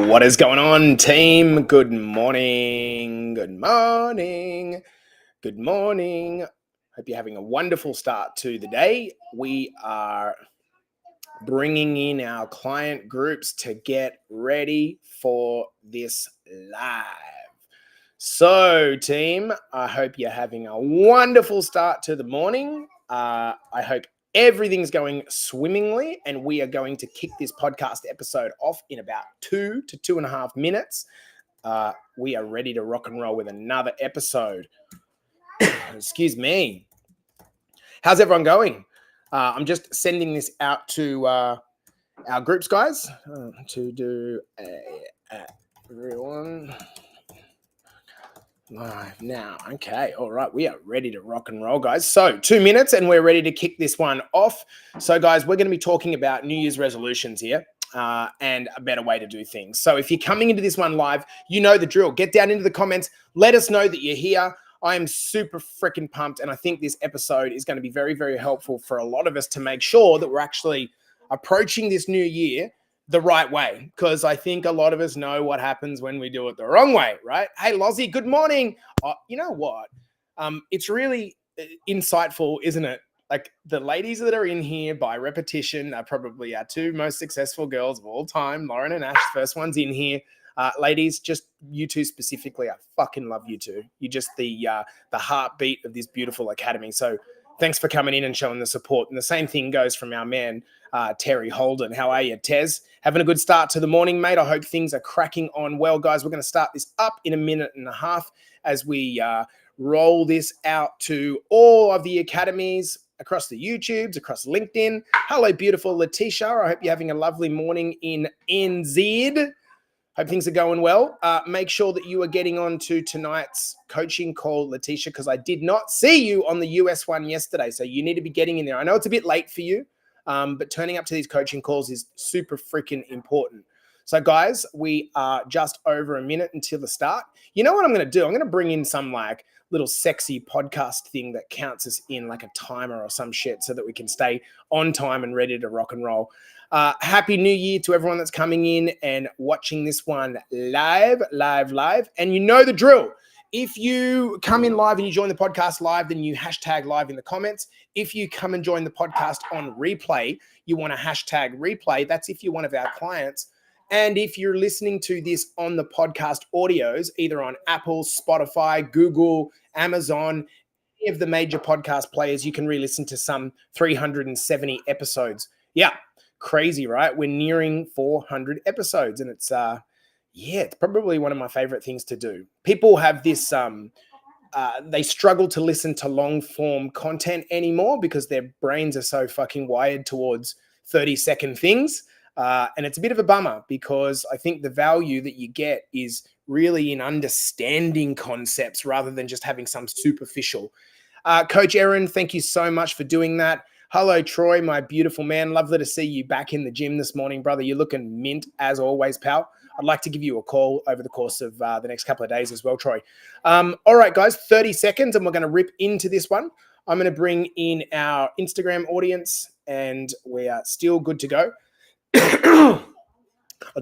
What is going on, team? Good morning. Good morning. Good morning. Hope you're having a wonderful start to the day. We are bringing in our client groups to get ready for this live. So, team, I hope you're having a wonderful start to the morning. I hope everything's going swimmingly, and we are going to kick this podcast episode off in about 2 to 2.5 minutes. We are ready to rock and roll with another episode. Excuse me. How's everyone going? I'm just sending this out to our groups, guys, to do everyone live now. Okay. All right. We are ready to rock and roll, guys. So 2 minutes and we're ready to kick this one off. So, guys, we're going to be talking about New Year's resolutions here and a better way to do things. So if you're coming into this one live, you know the drill. Get down into the comments. Let us know that you're here. I am super freaking pumped. And I think this episode is going to be very, very helpful for a lot of us to make sure that we're actually approaching this new year the right way, because I think a lot of us know what happens when we do it the wrong way, right? Hey, Lozzie, good morning. You know what? It's really insightful, isn't it? Like the ladies that are in here by repetition are probably our two most successful girls of all time, Lauren and Ash, first ones in here. Ladies, just you two specifically, I fucking love you two. You're just the heartbeat of this beautiful academy. So thanks for coming in and showing the support. And the same thing goes from our man, Terry Holden. How are you, Tez? Having a good start to the morning, mate. I hope things are cracking on well, guys. We're going to start this up in 1.5 minutes as we roll this out to all of the academies across the YouTubes, across LinkedIn. Hello, beautiful Letitia. I hope you're having a lovely morning in NZ. Hope things are going well. Make sure that you are getting on to tonight's coaching call, Letitia, because I did not see you on the US one yesterday. So you need to be getting in there. I know it's a bit late for you, but turning up to these coaching calls is super freaking important. So, guys, we are just over 1 minute until the start. You know what I'm going to do? I'm going to bring in some like little sexy podcast thing that counts us in like a timer or some shit so that we can stay on time and ready to rock and roll. Happy New Year to everyone that's coming in and watching this one live. And you know the drill. If you come in live and you join the podcast live, then you hashtag live in the comments. If you come and join the podcast on replay, you want to hashtag replay. That's if you're one of our clients. And if you're listening to this on the podcast audios, either on Apple, Spotify, Google, Amazon, any of the major podcast players, you can re-listen to some 370 episodes. Yeah, crazy, right? We're nearing 400 episodes, and it's it's probably one of my favorite things to do. People have this they struggle to listen to long form content anymore because their brains are so fucking wired towards 30-second things. And it's a bit of a bummer because I think the value that you get is really in understanding concepts rather than just having some superficial. Coach Aaron, thank you so much for doing that. Hello, Troy, my beautiful man. Lovely to see you back in the gym this morning, brother. You're looking mint as always, pal. I'd like to give you a call over the course of the next couple of days as well, Troy. All right, guys, 30 seconds and we're going to rip into this one. I'm going to bring in our Instagram audience and we are still good to go. I'll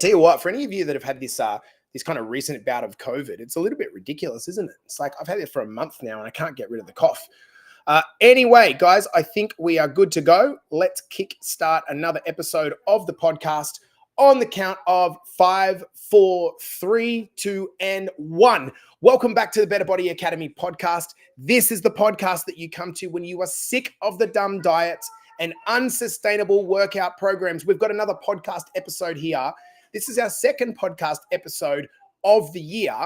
tell you what, for any of you that have had this kind of recent bout of COVID, it's a little bit ridiculous, isn't it? It's like I've had it for a month now and I can't get rid of the cough. Anyway, guys, I think we are good to go. Let's kick start another episode of the podcast on the count of 5, 4, 3, 2, and 1. Welcome back to the Better Body Academy podcast. This is the podcast that you come to when you are sick of the dumb diets and unsustainable workout programs. We've got another podcast episode here. This is our second podcast episode of the year.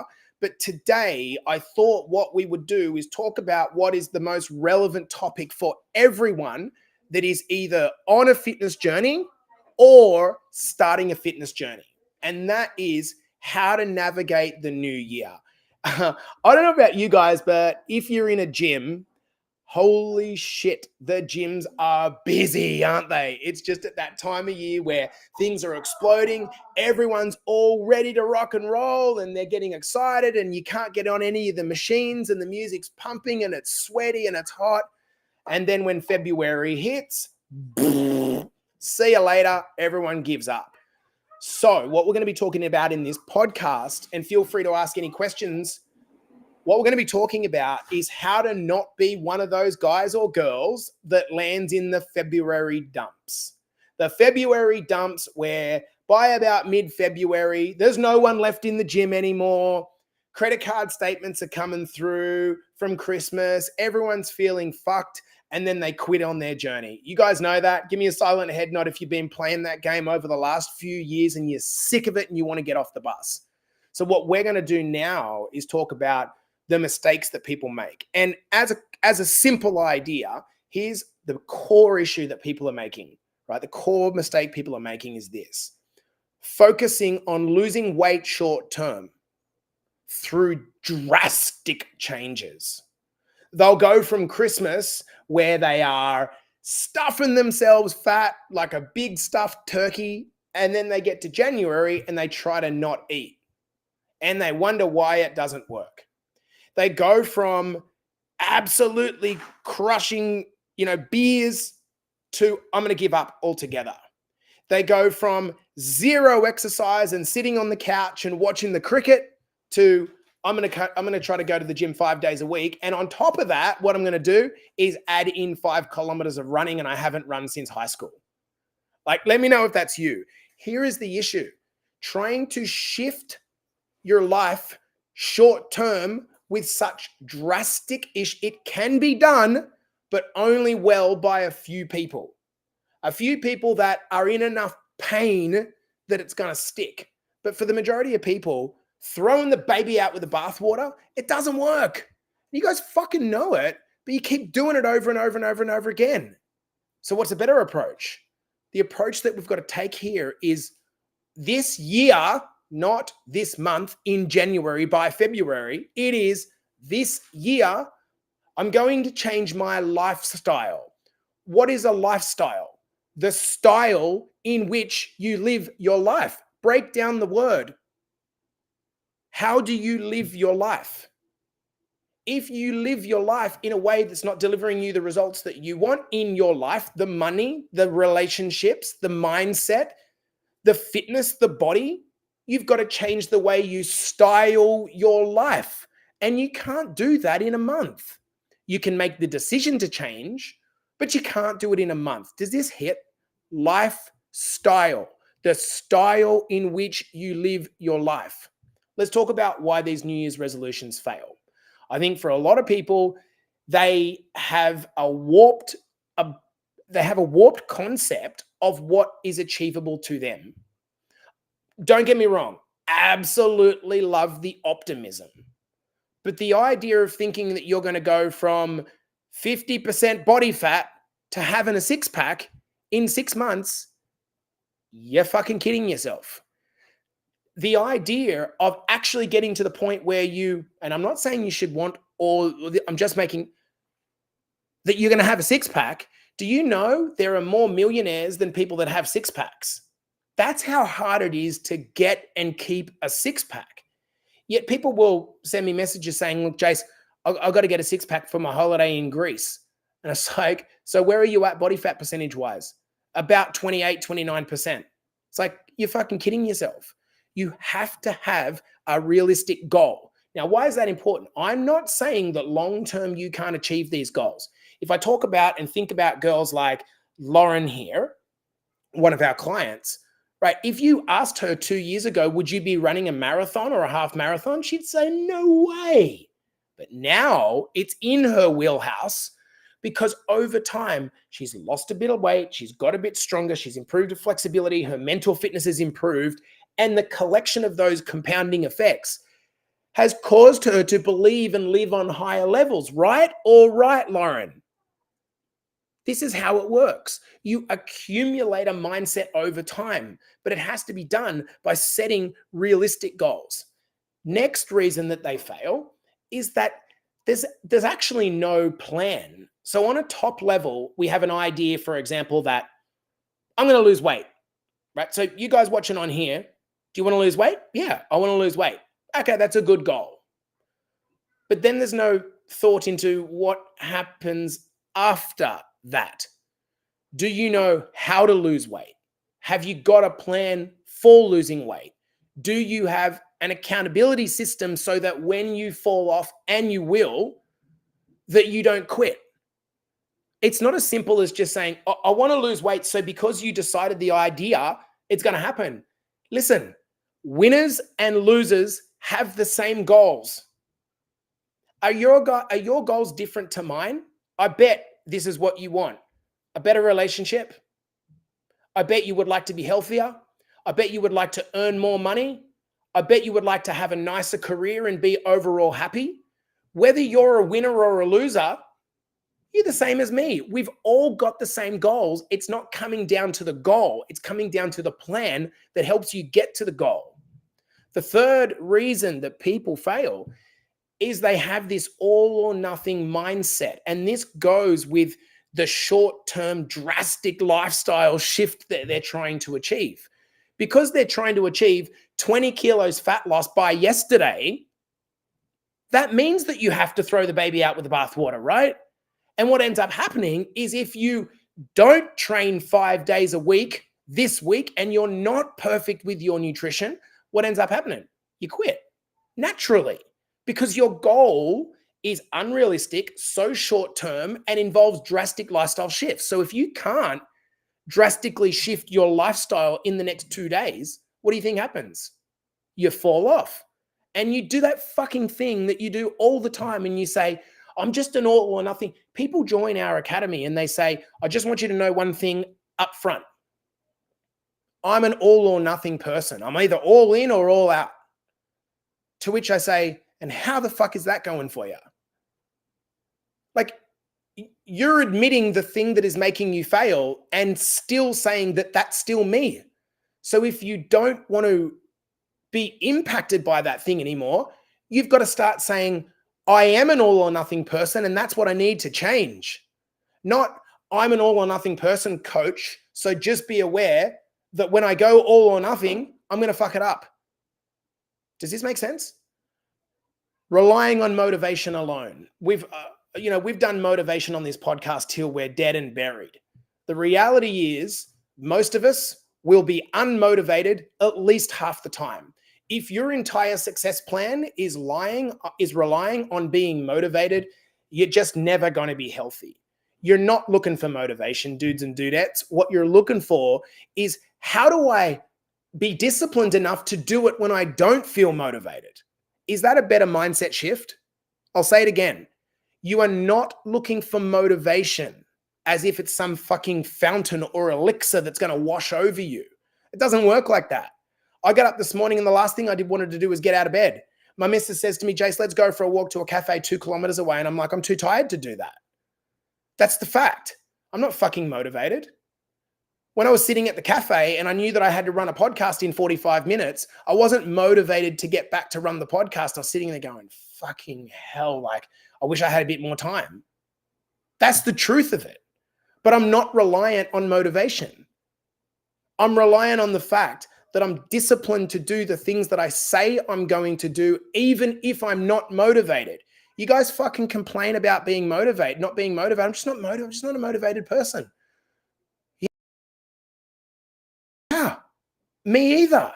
But today, I thought what we would do is talk about what is the most relevant topic for everyone that is either on a fitness journey or starting a fitness journey. And that is how to navigate the new year. I don't know about you guys, but if you're in a gym, holy shit, the gyms are busy, aren't they? It's just at that time of year where things are exploding. Everyone's all ready to rock and roll and they're getting excited and you can't get on any of the machines and the music's pumping and it's sweaty and it's hot. And then when February hits, see you later, everyone gives up. So, what we're going to be talking about in this podcast, and feel free to ask any questions, what we're going to be talking about is how to not be one of those guys or girls that lands in the February dumps. The February dumps where by about mid-February, there's no one left in the gym anymore. Credit card statements are coming through from Christmas. Everyone's feeling fucked, and then they quit on their journey. You guys know that. Give me a silent head nod if you've been playing that game over the last few years and you're sick of it and you want to get off the bus. So what we're going to do now is talk about the mistakes that people make. And as a simple idea, here's the core issue that people are making, right? The core mistake people are making is this: focusing on losing weight short term through drastic changes. They'll go from Christmas, where they are stuffing themselves fat like a big stuffed turkey, and then they get to January and they try to not eat. And they wonder why it doesn't work. They go from absolutely crushing, beers to I'm going to give up altogether. They go from zero exercise and sitting on the couch and watching the cricket to I'm going to try to go to the gym 5 days a week. And on top of that, what I'm going to do is add in 5 kilometers of running, and I haven't run since high school. Like, let me know if that's you. Here is the issue: trying to shift your life short term with such drastic it can be done, but only well by a few people. A few people that are in enough pain that it's going to stick. But for the majority of people, throwing the baby out with the bathwater, it doesn't work. You guys fucking know it, but you keep doing it over and over and over and over again. So what's a better approach? The approach that we've got to take here is this year, not this month in January by February. It is this year, I'm going to change my lifestyle. What is a lifestyle? The style in which you live your life. Break down the word. How do you live your life? If you live your life in a way that's not delivering you the results that you want in your life, the money, the relationships, the mindset, the fitness, the body, you've got to change the way you style your life. And you can't do that in a month. You can make the decision to change, but you can't do it in a month. Does this hit? Lifestyle, the style in which you live your life. Let's talk about why these New Year's resolutions fail. I think for a lot of people, they have a warped concept of what is achievable to them. Don't get me wrong, absolutely love the optimism. But the idea of thinking that you're going to go from 50% body fat to having a six-pack in 6 months, you're fucking kidding yourself. The idea of actually getting to the point where and I'm not saying you should want, I'm just making that you're going to have a six-pack. Do you know there are more millionaires than people that have six-packs? That's how hard it is to get and keep a six-pack. Yet people will send me messages saying, look, Jace, I've got to get a six-pack for my holiday in Greece. And it's like, so where are you at body fat percentage-wise? About 28, 29%. It's like, you're fucking kidding yourself. You have to have a realistic goal. Now, why is that important? I'm not saying that long-term you can't achieve these goals. If I talk about and think about girls like Lauren here, one of our clients, right? If you asked her 2 years ago, would you be running a marathon or a half marathon? She'd say, no way. But now it's in her wheelhouse because over time, she's lost a bit of weight. She's got a bit stronger. She's improved her flexibility. Her mental fitness has improved. And the collection of those compounding effects has caused her to believe and live on higher levels. Right? All right, Lauren. This is how it works. You accumulate a mindset over time, but it has to be done by setting realistic goals. Next reason that they fail is that there's actually no plan. So on a top level, we have an idea, for example, that I'm going to lose weight, right? So you guys watching on here, do you want to lose weight? Yeah, I want to lose weight. Okay, that's a good goal. But then there's no thought into what happens after that. Do you know how to lose weight? Have you got a plan for losing weight? Do you have an accountability system so that when you fall off, and you will, that you don't quit? It's not as simple as just saying, I want to lose weight. So because you decided the idea, it's going to happen. Listen, winners and losers have the same goals. Are your goals different to mine? I bet this is what you want. A better relationship. I bet you would like to be healthier. I bet you would like to earn more money. I bet you would like to have a nicer career and be overall happy. Whether you're a winner or a loser, you're the same as me. We've all got the same goals. It's not coming down to the goal. It's coming down to the plan that helps you get to the goal. The third reason that people fail is they have this all or nothing mindset. And this goes with the short-term drastic lifestyle shift that they're trying to achieve. Because they're trying to achieve 20 kilos fat loss by yesterday, that means that you have to throw the baby out with the bathwater, right? And what ends up happening is if you don't train 5 days a week this week and you're not perfect with your nutrition, what ends up happening? You quit naturally because your goal is unrealistic, so short term, and involves drastic lifestyle shifts. So if you can't drastically shift your lifestyle in the next 2 days, what do you think happens? You fall off. And you do that fucking thing that you do all the time and you say, I'm just an all or nothing. People join our academy and they say, I just want you to know one thing up front. I'm an all or nothing person. I'm either all in or all out. To which I say, and how the fuck is that going for you? Like, you're admitting the thing that is making you fail and still saying that that's still me. So if you don't want to be impacted by that thing anymore, you've got to start saying, I am an all or nothing person and that's what I need to change. Not, I'm an all or nothing person, coach. So just be aware that when I go all or nothing, I'm going to fuck it up. Does this make sense? Relying on motivation alone. We've done motivation on this podcast till we're dead and buried. The reality is most of us will be unmotivated at least half the time. If your entire success plan is relying on being motivated, you're just never going to be healthy. You're not looking for motivation, dudes and dudettes. What you're looking for is, how do I be disciplined enough to do it when I don't feel motivated? Is that a better mindset shift? I'll say it again. You are not looking for motivation as if it's some fucking fountain or elixir that's going to wash over you. It doesn't work like that. I got up this morning and the last thing I wanted to do was get out of bed. My missus says to me, Jace, let's go for a walk to a cafe 2 kilometers away. And I'm like, I'm too tired to do that. That's the fact. I'm not fucking motivated. When I was sitting at the cafe and I knew that I had to run a podcast in 45 minutes, I wasn't motivated to get back to run the podcast. I was sitting there going, fucking hell, like, I wish I had a bit more time. That's the truth of it. But I'm not reliant on motivation. I'm reliant on the fact that I'm disciplined to do the things that I say I'm going to do, even if I'm not motivated. You guys fucking complain about being motivated, not being motivated. I'm just not motivated. I'm just not a motivated person. Yeah, me either.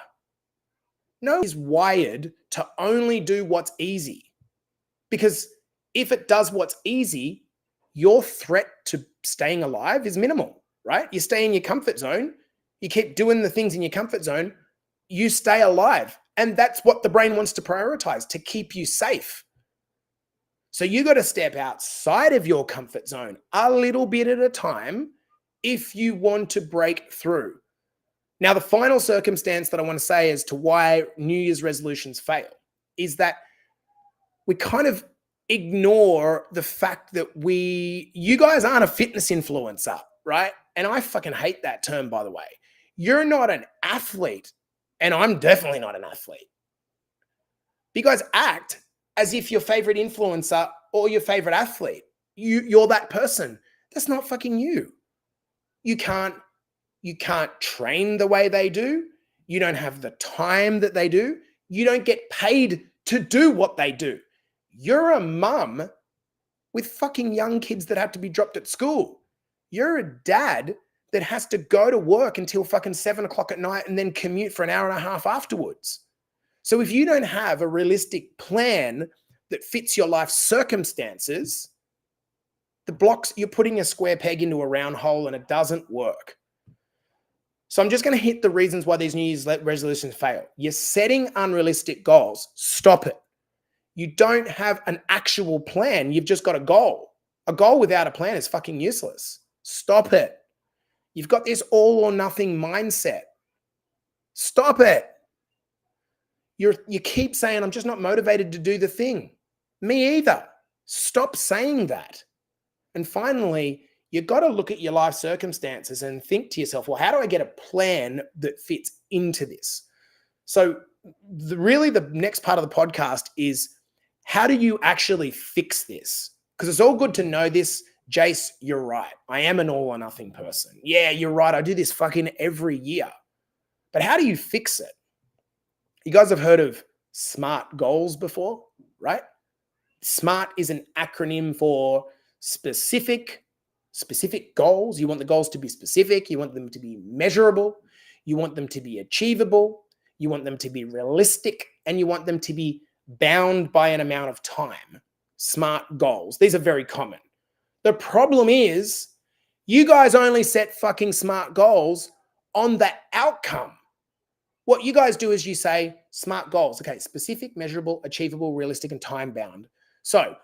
No, is wired to only do what's easy. Because if it does what's easy, your threat to staying alive is minimal, right? You stay in your comfort zone. You keep doing the things in your comfort zone, you stay alive. And that's what the brain wants to prioritize, to keep you safe. So you got to step outside of your comfort zone a little bit at a time if you want to break through. Now, the final circumstance that I want to say as to why New Year's resolutions fail is that we kind of ignore the fact that you guys aren't a fitness influencer, right? And I fucking hate that term, by the way. You're not an athlete, and I'm definitely not an athlete. You guys act as if your favorite influencer or your favorite athlete, you're that person. That's not fucking you. You can't train the way they do. You don't have the time that they do. You don't get paid to do what they do. You're a mum with fucking young kids that have to be dropped at school. You're a dad that has to go to work until fucking 7 o'clock at night and then commute for an hour and a half afterwards. So if you don't have a realistic plan that fits your life circumstances, the blocks, you're putting a square peg into a round hole and it doesn't work. So I'm just going to hit the reasons why these New Year's resolutions fail. You're setting unrealistic goals. Stop it. You don't have an actual plan. You've just got a goal. A goal without a plan is fucking useless. Stop it. You've got this all or nothing mindset. Stop it. You keep saying, I'm just not motivated to do the thing. Me either. Stop saying that. And finally, you've got to look at your life circumstances and think to yourself, well, how do I get a plan that fits into this? So really the next part of the podcast is, how do you actually fix this? Because it's all good to know this. Jace, you're right. I am an all or nothing person. Yeah, you're right. I do this fucking every year. But how do you fix it? You guys have heard of SMART goals before, right? SMART is an acronym for specific goals. You want the goals to be specific. You want them to be measurable. You want them to be achievable. You want them to be realistic. And you want them to be bound by an amount of time. SMART goals. These are very common. The problem is you guys only set fucking SMART goals on the outcome. What you guys do is you say SMART goals. Okay, specific, measurable, achievable, realistic, and time bound. So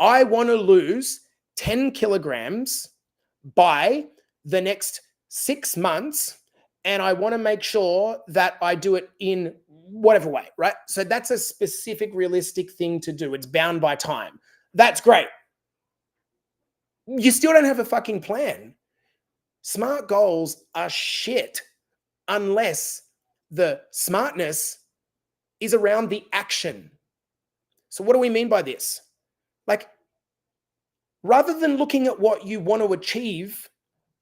I want to lose 10 kilograms by the next 6 months, and I want to make sure that I do it in whatever way, right? So that's a specific, realistic thing to do. It's bound by time. That's great. You still don't have a fucking plan. SMART goals are shit unless the smartness is around the action. So what do we mean by this? Like, rather than looking at what you want to achieve,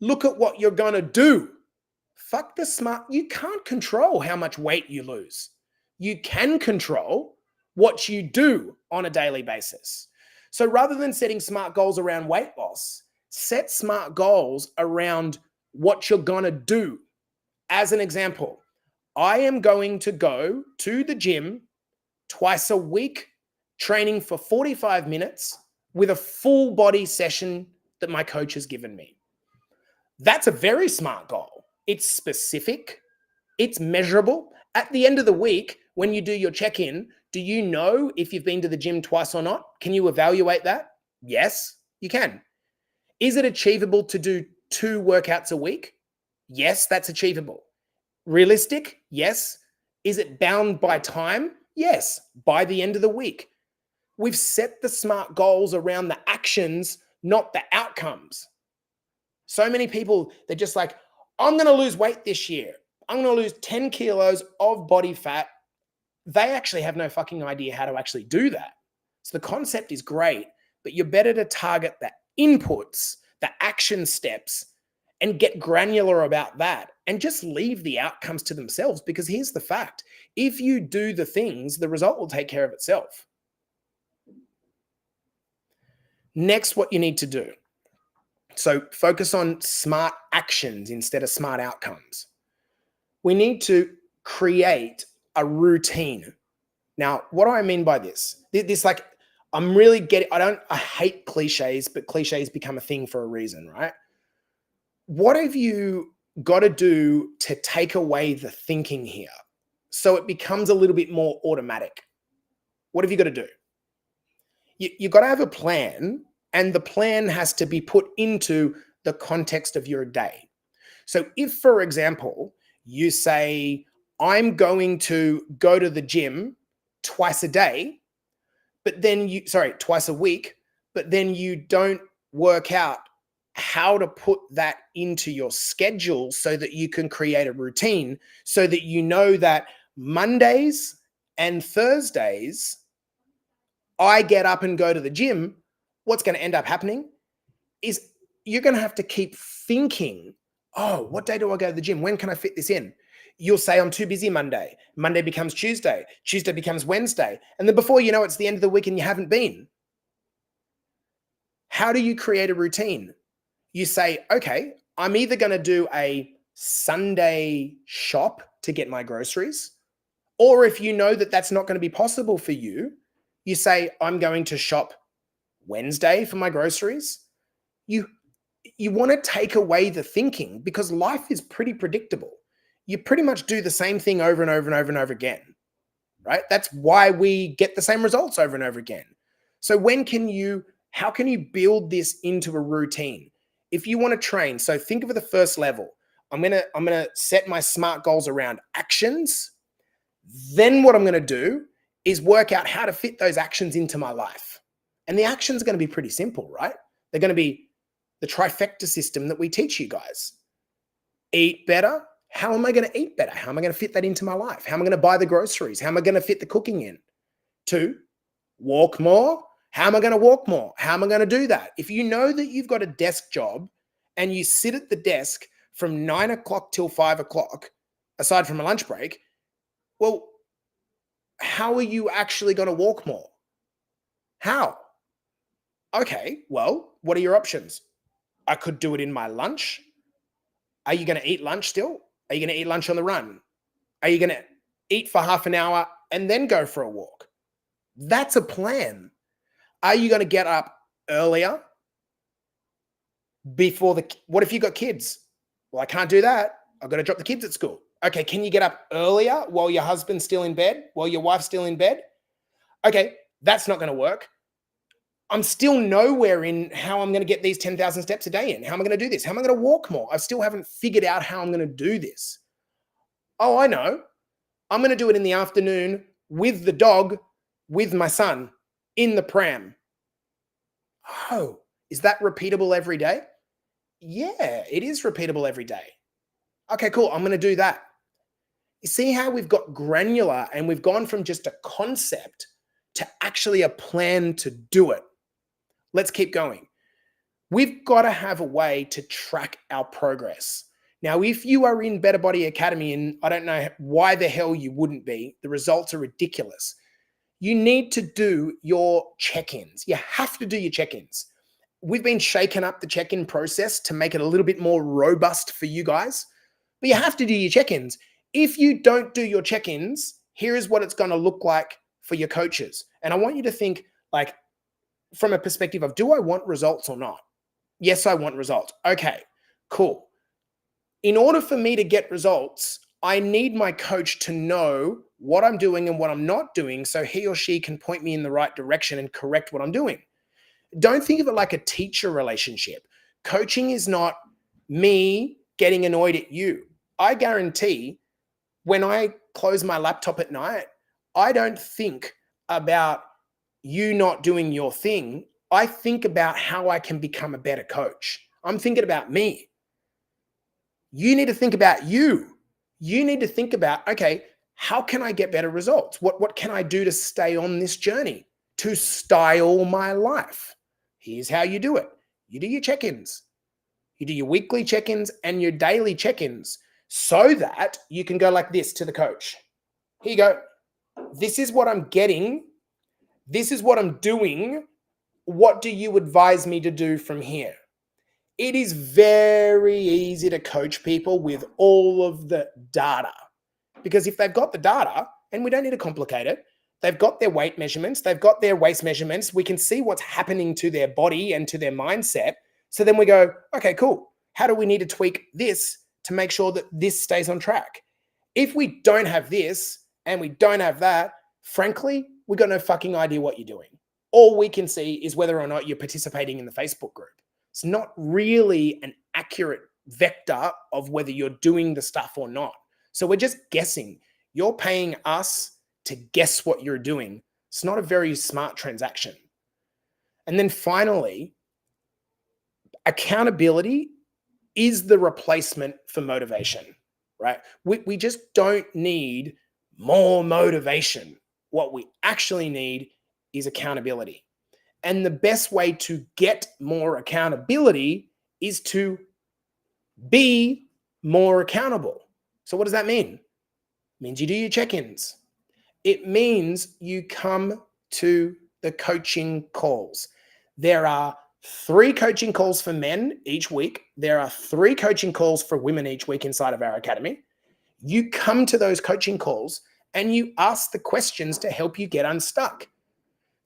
look at what you're going to do. Fuck the SMART. You can't control how much weight you lose. You can control what you do on a daily basis. So rather than setting SMART goals around weight loss, set SMART goals around what you're going to do. As an example, I am going to go to the gym twice a week, training for 45 minutes with a full body session that my coach has given me. That's a very SMART goal. It's specific. It's measurable. At the end of the week, when you do your check-in, do you know if you've been to the gym twice or not? Can you evaluate that? Yes, you can. Is it achievable to do 2 workouts a week? Yes, that's achievable. Realistic? Yes. Is it bound by time? Yes, by the end of the week. We've set the SMART goals around the actions, not the outcomes. So many people, they're just like, I'm going to lose weight this year. I'm going to lose 10 kilos of body fat. They actually have no fucking idea how to actually do that. So the concept is great, but you're better to target the inputs, the action steps, and get granular about that and just leave the outcomes to themselves. Because here's the fact. If you do the things, the result will take care of itself. Next, what you need to do. So focus on SMART actions instead of SMART outcomes. We need to create a routine. Now, what do I mean by this? I hate cliches, but cliches become a thing for a reason, right? What have you got to do to take away the thinking here so it becomes a little bit more automatic? What have you got to do? You've got to have a plan, and the plan has to be put into the context of your day. So if, for example, you say, I'm going to go to the gym twice a week, but then you don't work out how to put that into your schedule so that you can create a routine so that you know that Mondays and Thursdays, I get up and go to the gym. What's going to end up happening is you're going to have to keep thinking, oh, what day do I go to the gym? When can I fit this in? You'll say, I'm too busy Monday. Monday becomes Tuesday. Tuesday becomes Wednesday. And then before you know, it's the end of the week and you haven't been. How do you create a routine? You say, okay, I'm either going to do a Sunday shop to get my groceries, or if you know that that's not going to be possible for you, you say, I'm going to shop Wednesday for my groceries. You want to take away the thinking, because life is pretty predictable. You pretty much do the same thing over and over and over and over again, right? That's why we get the same results over and over again. So how can you build this into a routine? If you want to train, so think of the first level. I'm going to set my SMART goals around actions. Then what I'm going to do is work out how to fit those actions into my life. And the actions are going to be pretty simple, right? They're going to be the trifecta system that we teach you guys. Eat better. How am I going to eat better? How am I going to fit that into my life? How am I going to buy the groceries? How am I going to fit the cooking in? 2, walk more. How am I going to walk more? How am I going to do that? If you know that you've got a desk job and you sit at the desk from 9 o'clock till 5 o'clock, aside from a lunch break, well, how are you actually going to walk more? How? Okay, well, what are your options? I could do it in my lunch. Are you going to eat lunch still? Are you going to eat lunch on the run? Are you going to eat for half an hour and then go for a walk? That's a plan. Are you going to get up earlier what if you got kids? Well, I can't do that. I've got to drop the kids at school. Okay, can you get up earlier while your husband's still in bed, while your wife's still in bed? Okay, that's not going to work. I'm still nowhere in how I'm going to get these 10,000 steps a day in. How am I going to do this? How am I going to walk more? I still haven't figured out how I'm going to do this. Oh, I know. I'm going to do it in the afternoon with the dog, with my son, in the pram. Oh, is that repeatable every day? Yeah, it is repeatable every day. Okay, cool. I'm going to do that. You see how we've got granular and we've gone from just a concept to actually a plan to do it. Let's keep going. We've got to have a way to track our progress. Now, if you are in Better Body Academy, and I don't know why the hell you wouldn't be, the results are ridiculous. You need to do your check-ins. You have to do your check-ins. We've been shaking up the check-in process to make it a little bit more robust for you guys, but you have to do your check-ins. If you don't do your check-ins, here is what it's going to look like for your coaches. And I want you to think like from a perspective of, do I want results or not? Yes, I want results. Okay, cool. In order for me to get results, I need my coach to know what I'm doing and what I'm not doing so he or she can point me in the right direction and correct what I'm doing. Don't think of it like a teacher relationship. Coaching is not me getting annoyed at you. I guarantee when I close my laptop at night, I don't think about you not doing your thing. I think about how I can become a better coach. I'm thinking about me. You need to think about you. You need to think about, okay, how can I get better results? What can I do to stay on this journey, to style my life? Here's how you do it. You do your check-ins. You do your weekly check-ins and your daily check-ins so that you can go like this to the coach. Here you go. This is what I'm getting. This is what I'm doing. What do you advise me to do from here? It is very easy to coach people with all of the data, because if they've got the data, and we don't need to complicate it, they've got their weight measurements, they've got their waist measurements, we can see what's happening to their body and to their mindset. So then we go, okay, cool. How do we need to tweak this to make sure that this stays on track? If we don't have this and we don't have that, frankly, we've got no fucking idea what you're doing. All we can see is whether or not you're participating in the Facebook group. It's not really an accurate vector of whether you're doing the stuff or not. So we're just guessing. You're paying us to guess what you're doing. It's not a very smart transaction. And then finally, accountability is the replacement for motivation, right? We just don't need more motivation. What we actually need is accountability. And the best way to get more accountability is to be more accountable. So what does that mean? It means you do your check-ins. It means you come to the coaching calls. There are 3 coaching calls for men each week. There are 3 coaching calls for women each week inside of our academy. You come to those coaching calls and you ask the questions to help you get unstuck.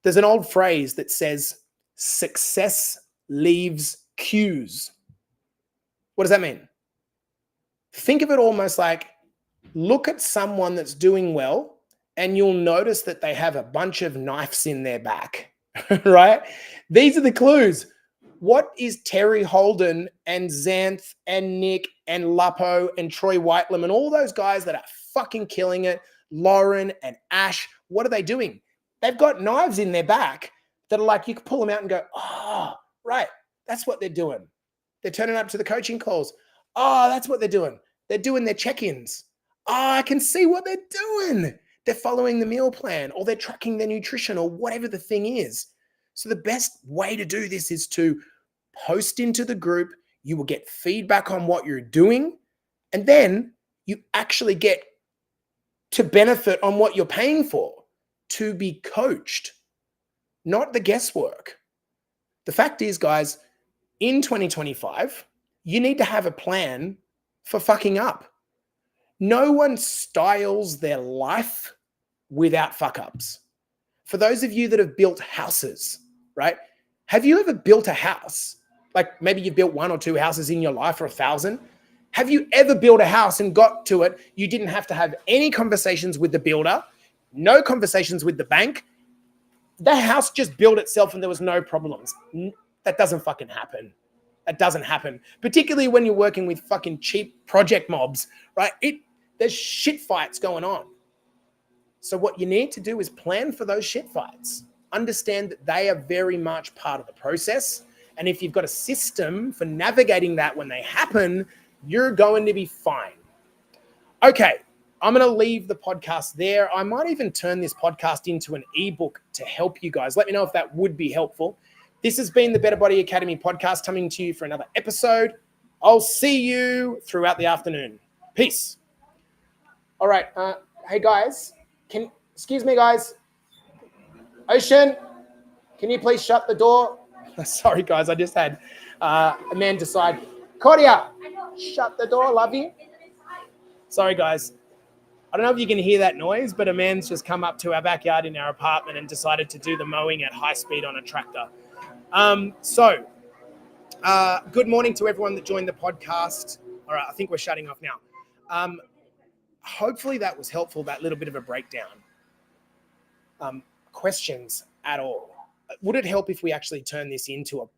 There's an old phrase that says, success leaves cues. What does that mean? Think of it almost like, look at someone that's doing well and you'll notice that they have a bunch of knives in their back, right? These are the clues. What is Terry Holden and Xanth and Nick and Lupo and Troy Whitelam and all those guys that are fucking killing it, Lauren and Ash, what are they doing? They've got knives in their back that are like, you can pull them out and go, oh, right, that's what they're doing. They're turning up to the coaching calls. Oh, that's what they're doing. They're doing their check-ins. Oh, I can see what they're doing. They're following the meal plan or they're tracking their nutrition or whatever the thing is. So the best way to do this is to post into the group. You will get feedback on what you're doing. And then you actually get to benefit on what you're paying for, to be coached, not the guesswork. The fact is, guys, in 2025, you need to have a plan for fucking up. No one styles their life without fuck ups. For those of you that have built houses, right? Have you ever built a house? Like maybe you've built 1 or 2 houses in your life or 1,000. Have you ever built a house and got to it? You didn't have to have any conversations with the builder, no conversations with the bank. The house just built itself and there was no problems. That doesn't fucking happen. That doesn't happen. Particularly when you're working with fucking cheap project mobs, right? There's shit fights going on. So what you need to do is plan for those shit fights. Understand that they are very much part of the process. And if you've got a system for navigating that when they happen, you're going to be fine. Okay, I'm going to leave the podcast there. I might even turn this podcast into an ebook to help you guys. Let me know if that would be helpful. This has been the Better Body Academy podcast, coming to you for another episode. I'll see you throughout the afternoon. Peace. All right. Hey, guys. Excuse me, guys. Ocean, can you please shut the door? Sorry, guys. I just had a man decide. Claudia, shut the door. Love you. Sorry, guys. I don't know if you can hear that noise, but a man's just come up to our backyard in our apartment and decided to do the mowing at high speed on a tractor. Good morning to everyone that joined the podcast. All right, I think we're shutting off now. Hopefully that was helpful, that little bit of a breakdown. Questions at all? Would it help if we actually turn this into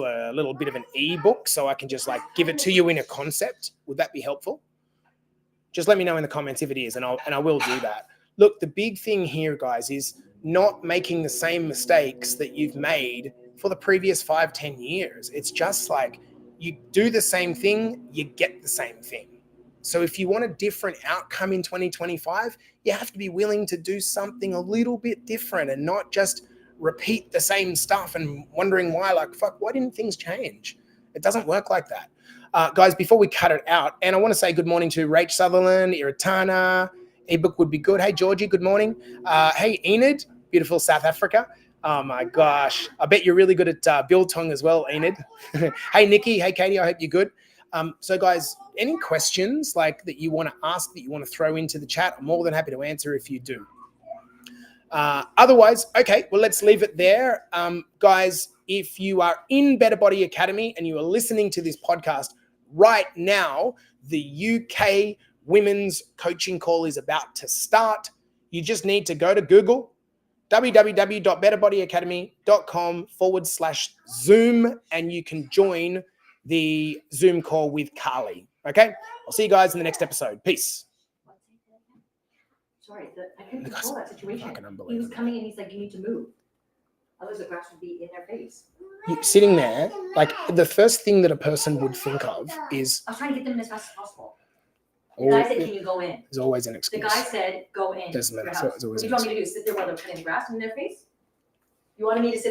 a little bit of an ebook so I can just like give it to you in a concept? Would that be helpful? Just let me know in the comments if it is, and I will do that. Look, the big thing here, guys, is not making the same mistakes that you've made for the previous 5-10 years. It's just like you do the same thing, you get the same thing. So if you want a different outcome in 2025, you have to be willing to do something a little bit different and not just repeat the same stuff and wondering why, like, fuck, why didn't things change? It doesn't work like that. Guys, before we cut it out, and I want to say good morning to Rach Sutherland, Iritana, ebook would be good. Hey, Georgie, good morning. Hey, Enid, beautiful South Africa. Oh my gosh. I bet you're really good at biltong as well, Enid. Hey, Nikki. Hey, Katie, I hope you're good. So guys, any questions like that you want to ask, that you want to throw into the chat, I'm more than happy to answer if you do. Otherwise, okay, well, let's leave it there. Guys, if you are in Better Body Academy and you are listening to this podcast right now, the UK women's coaching call is about to start. You just need to go to Google, www.betterbodyacademy.com/Zoom, and you can join the Zoom call with Carly. Okay, I'll see you guys in the next episode. Peace. Sorry, I couldn't control that situation. He was coming and he's like, you need to move. Otherwise the grass would be in their face. Sitting there, like the first thing that a person would think of is... I was trying to get them in as fast as possible. The guy said, can you go in? There's always an excuse. The guy said, go in. There's your house. house. What do you want me to do? Sit there while they're putting the grass in their face? You wanted me to sit